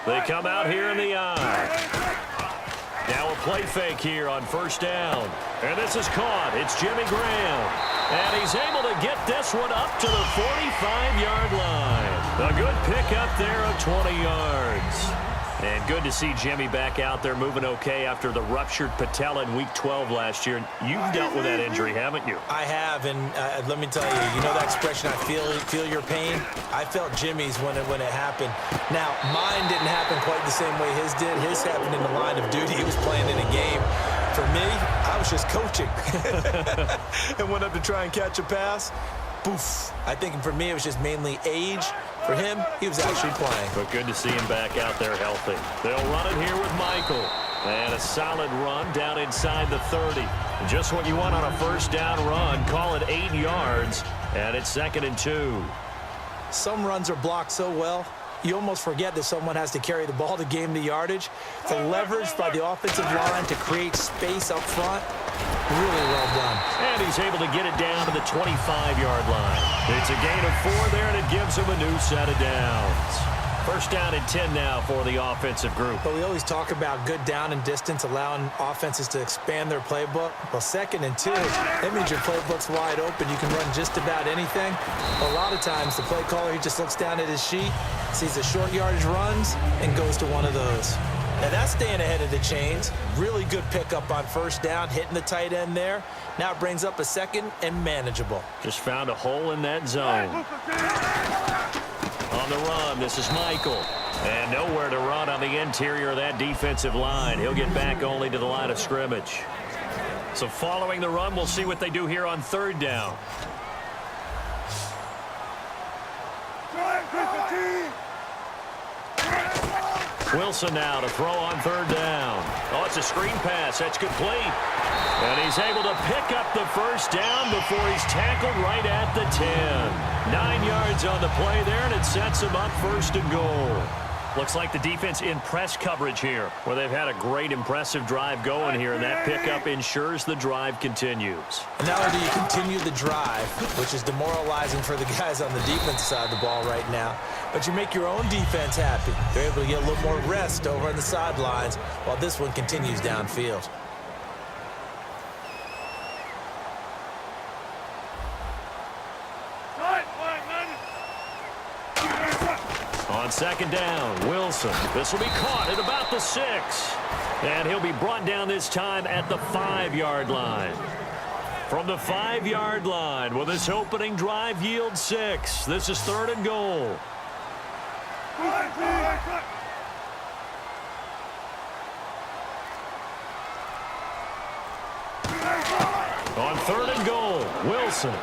They come out here in the I. Now a play fake here on first down. And this is caught. It's Jimmy Graham. And he's able to get this one up to the 45-yard line. A good pickup there of 20 yards. And good to see Jimmy back out there moving okay after the ruptured patella in Week 12 last year. You've dealt with that injury, haven't you? I have, and let me tell you know that expression, I feel your pain? I felt Jimmy's when it happened. Now, mine didn't happen quite the same way his did. His happened in the line of duty. He was playing in a game. For me, I was just coaching. And went up to try and catch a pass. Poof. I think for me it was just mainly age. For him, he was actually playing. But good to see him back out there healthy. They'll run it here with Michael. And a solid run down inside the 30. Just what you want on a first down run. Call it 8 yards. And it's 2nd and 2. Some runs are blocked so well, you almost forget that someone has to carry the ball to gain the yardage. The leverage by the offensive line to create space up front, really well done. And he's able to get it down to the 25-yard line. It's a gain of 4 there, and it gives him a new set of downs. First down and 10 now for the offensive group. But we always talk about good down and distance, allowing offenses to expand their playbook. Well, 2nd and 2, that means your playbook's wide open. You can run just about anything. A lot of times, the play caller, he just looks down at his sheet, sees the short yardage runs, and goes to one of those. Now, that's staying ahead of the chains. Really good pickup on first down, hitting the tight end there. Now it brings up a 2nd and manageable. Just found a hole in that zone. On the run, this is Michael. And nowhere to run on the interior of that defensive line. He'll get back only to the line of scrimmage. So following the run, we'll see what they do here on 3rd down. Wilson now to throw on 3rd down. Oh, it's a screen pass. That's complete. And he's able to pick up the first down before he's tackled right at the 10. 9 yards on the play there, and it sets him up 1st and goal. Looks like the defense in press coverage here, where they've had a great, impressive drive going here, and that pickup ensures the drive continues. And not only do you continue the drive, which is demoralizing for the guys on the defense side of the ball right now, but you make your own defense happy. They're able to get a little more rest over on the sidelines while this one continues downfield. On 2nd down, Wilson. This will be caught at about the 6. And he'll be brought down this time at the 5-yard line. From the 5-yard line, will this opening drive yield 6? This is 3rd and goal. On 3rd and goal, Wilson.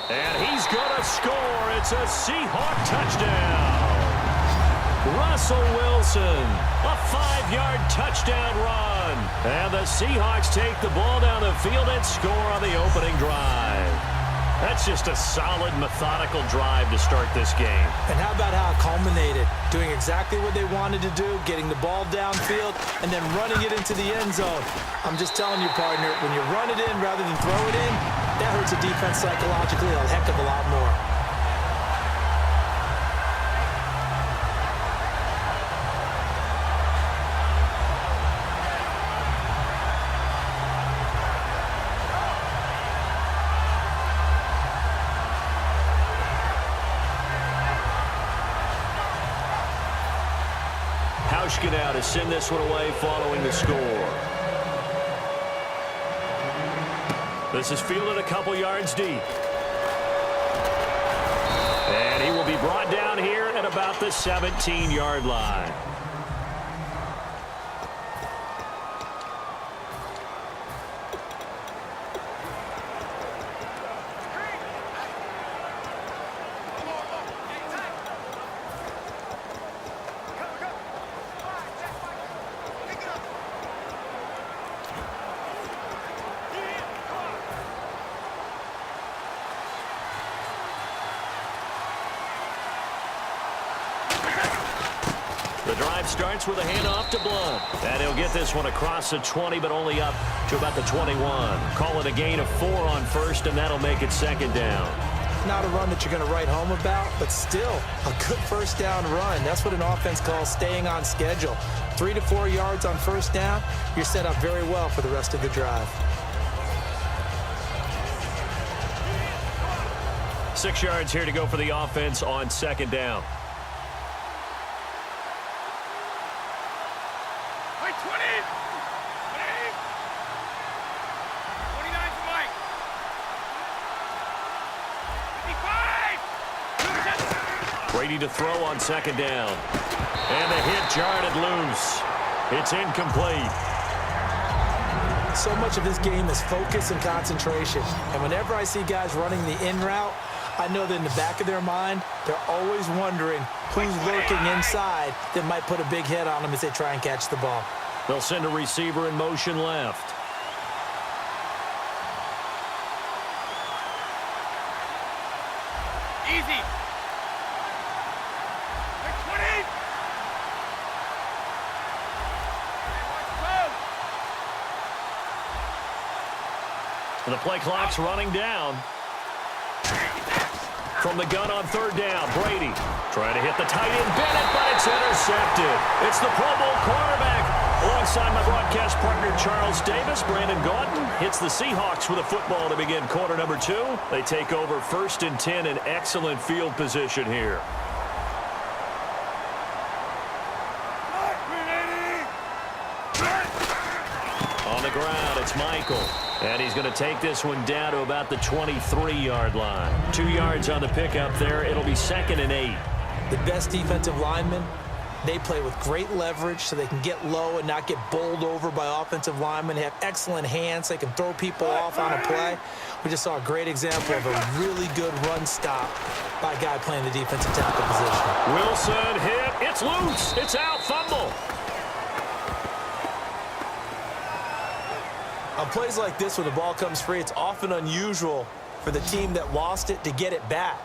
And he's going to score. It's a Seahawk touchdown. Russell Wilson, a 5-yard touchdown run. And the Seahawks take the ball down the field and score on the opening drive. That's just a solid, methodical drive to start this game. And how about how it culminated? Doing exactly what they wanted to do, getting the ball downfield, and then running it into the end zone. I'm just telling you, partner, when you run it in rather than throw it in, that hurts a defense psychologically a heck of a lot more. Hauschka now to send this one away following the score. This is fielded a couple yards deep. And he will be brought down here at about the 17-yard line. The drive starts with a handoff to Blunt. And he'll get this one across the 20, but only up to about the 21. Call it a gain of 4 on first, and that'll make it 2nd down. not a run that you're going to write home about, but still a good first down run. That's what an offense calls staying on schedule. 3 to 4 yards on first down, you're set up very well for the rest of the drive. 6 yards here to go for the offense on second down. Brady to throw on second down. And the hit jarred it loose. It's incomplete. So much of this game is focus and concentration. And whenever I see guys running the in route, I know that in the back of their mind, they're always wondering who's lurking inside that might put a big hit on them as they try and catch the ball. They'll send a receiver in motion left. Easy. The play clock's running down. From the gun on third down, Brady trying to hit the tight end Bennett, but it's intercepted. It's the Pro Bowl quarterback. Alongside my broadcast partner Charles Davis, Brandon Gaudin hits the Seahawks with a football to begin quarter number 2. They take over 1st and 10 in excellent field position here. On the ground, it's Michael. And he's going to take this one down to about the 23-yard line. 2 yards on the pickup there. It'll be 2nd and 8. The best defensive linemen, they play with great leverage so they can get low and not get bowled over by offensive linemen. They have excellent hands. They can throw people off on a play. We just saw a great example of a really good run stop by a guy playing the defensive tackle position. Wilson hit. It's loose. It's out. Fumble. On plays like this, when the ball comes free, it's often unusual for the team that lost it to get it back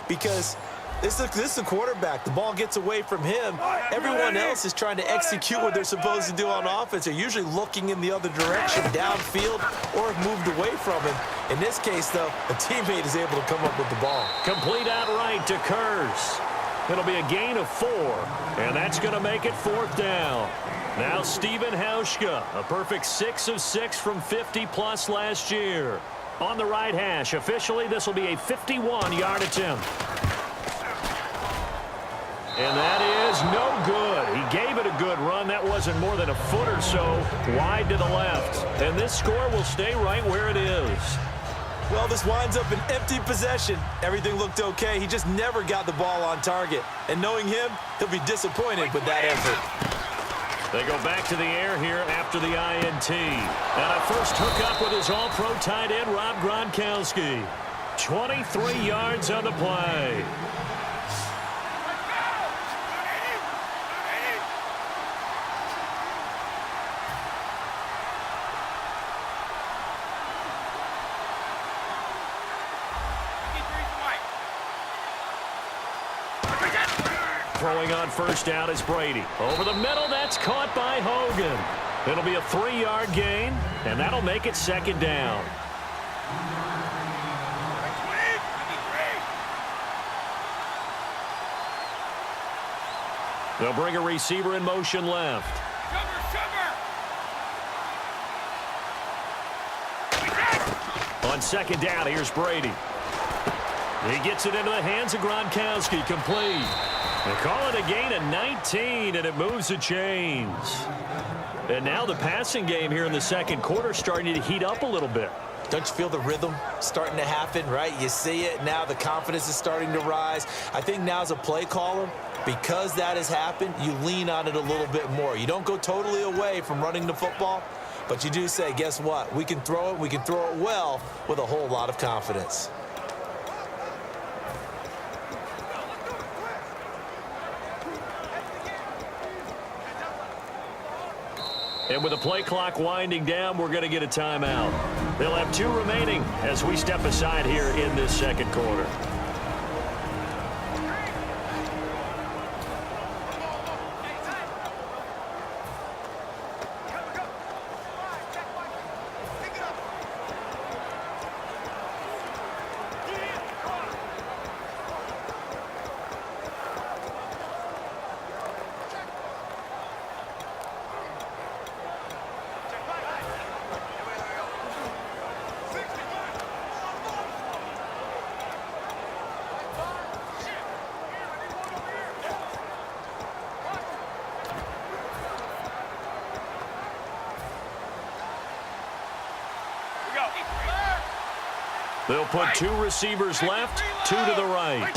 because this is the quarterback. The ball gets away from him. Everyone else is trying to execute what they're supposed to do on offense. They're usually looking in the other direction, downfield, or have moved away from him. In this case, though, a teammate is able to come up with the ball. Complete outright to Kurz. It'll be a gain of 4, and that's going to make it 4th down. Now Steven Hauschka, a perfect 6 of 6 from 50-plus last year. On the right hash, officially this will be a 51-yard attempt. And that is no good. He gave it a good run. That wasn't more than a foot or so wide to the left. And this score will stay right where it is. Well, this winds up an empty possession. Everything looked okay. He just never got the ball on target. And knowing him, he'll be disappointed with that effort. They go back to the air here after the INT. And a first hookup with his all-pro tight end, Rob Gronkowski. 23 yards on the play. Throwing on first down is Brady. Over the middle, that's caught by Hogan. It'll be a 3-yard gain, and that'll make it 2nd down. They'll bring a receiver in motion left. On 2nd down, here's Brady. He gets it into the hands of Gronkowski, complete. They call it a gain of 19, and it moves the chains. And now the passing game here in the second quarter starting to heat up a little bit. Don't you feel the rhythm starting to happen, right? You see it now. The confidence is starting to rise. I think now as a play caller, because that has happened, you lean on it a little bit more. You don't go totally away from running the football, but you do say, guess what? We can throw it. We can throw it well with a whole lot of confidence. And with the play clock winding down, we're going to get a timeout. They'll have 2 remaining as we step aside here in this second quarter. They'll put 2 receivers left, 2 to the right.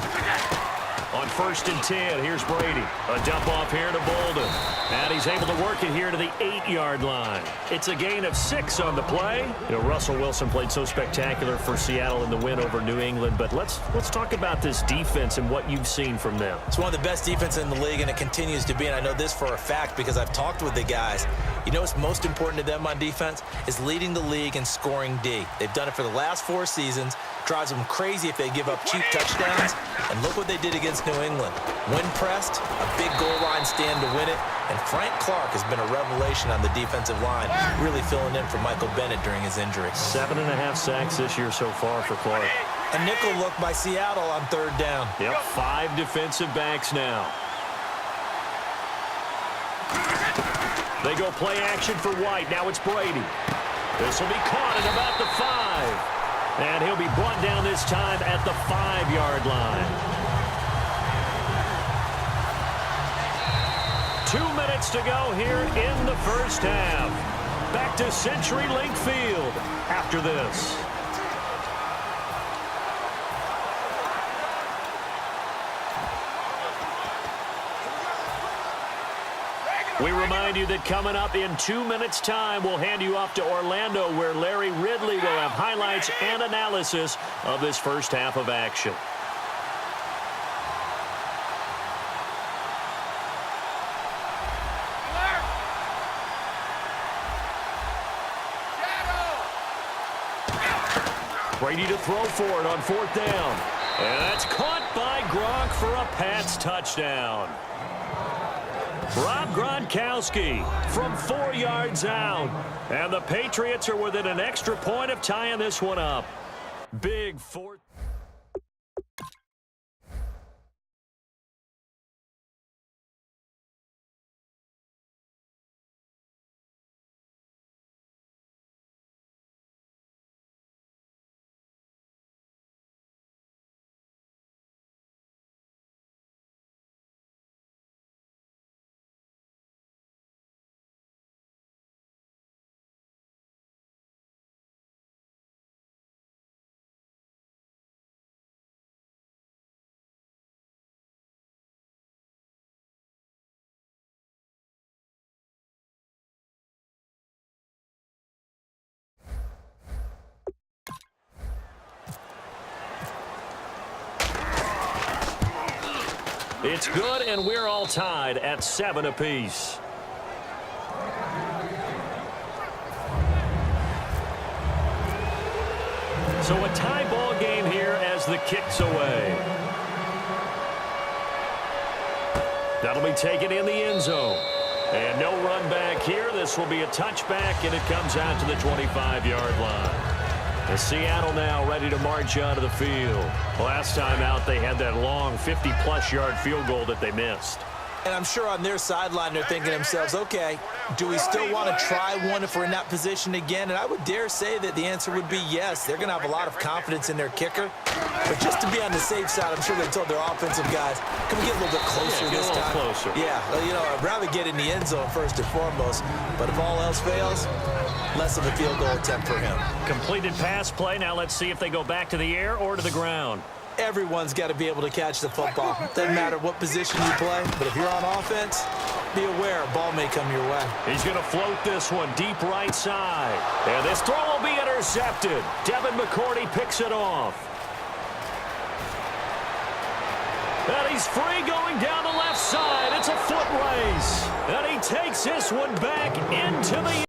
On 1st and 10, here's Brady. A dump off here to Bolden. And he's able to work it here to the 8-yard line. It's a gain of 6 on the play. You know, Russell Wilson played so spectacular for Seattle in the win over New England. But let's talk about this defense and what you've seen from them. It's one of the best defenses in the league, and it continues to be. And I know this for a fact because I've talked with the guys. You know what's most important to them on defense is leading the league in scoring D. They've done it for the last 4 seasons. Drives them crazy if they give up cheap touchdowns. And look what they did against New England. When pressed, a big goal line stand to win it. And Frank Clark has been a revelation on the defensive line, really filling in for Michael Bennett during his injury. 7.5 sacks this year so far for Clark. A nickel look by Seattle on 3rd down. Yep, 5 defensive backs now. They go play action for White. Now it's Brady. This will be caught at about the 5. And he'll be brought down this time at the 5-yard line. 2 minutes to go here in the first half. Back to CenturyLink Field after this. We remind you that coming up in 2 minutes' time, we'll hand you off to Orlando, where Larry Ridley will have highlights and analysis of this first half of action. Brady to throw for it on 4th down. And that's caught by Gronk for a Pats touchdown. Rob Gronkowski from 4 yards out. And the Patriots are within an extra point of tying this one up. Big 4th. It's good, and we're all tied at 7 apiece. So a tie ball game here as the kick's away. That'll be taken in the end zone. And no run back here. This will be a touchback, and it comes out to the 25-yard line. And Seattle now ready to march out of the field. Last time out, they had that long 50-plus yard field goal that they missed. And I'm sure on their sideline they're thinking to themselves, okay, do we still want to try one if we're in that position again? And I would dare say that the answer would be yes. They're going to have a lot of confidence in their kicker. But just to be on the safe side, I'm sure they told their offensive guys, can we get a little bit closer this time? Closer. Yeah, you know, I'd rather get in the end zone first and foremost. But if all else fails, less of a field goal attempt for him. Completed pass play. Now let's see if they go back to the air or to the ground. Everyone's got to be able to catch the football. Doesn't matter what position you play, but if you're on offense, be aware a ball may come your way. He's going to float this one deep right side. And this throw will be intercepted. Devin McCourty picks it off. And he's free going down the left side. It's a foot race. And he takes this one back into the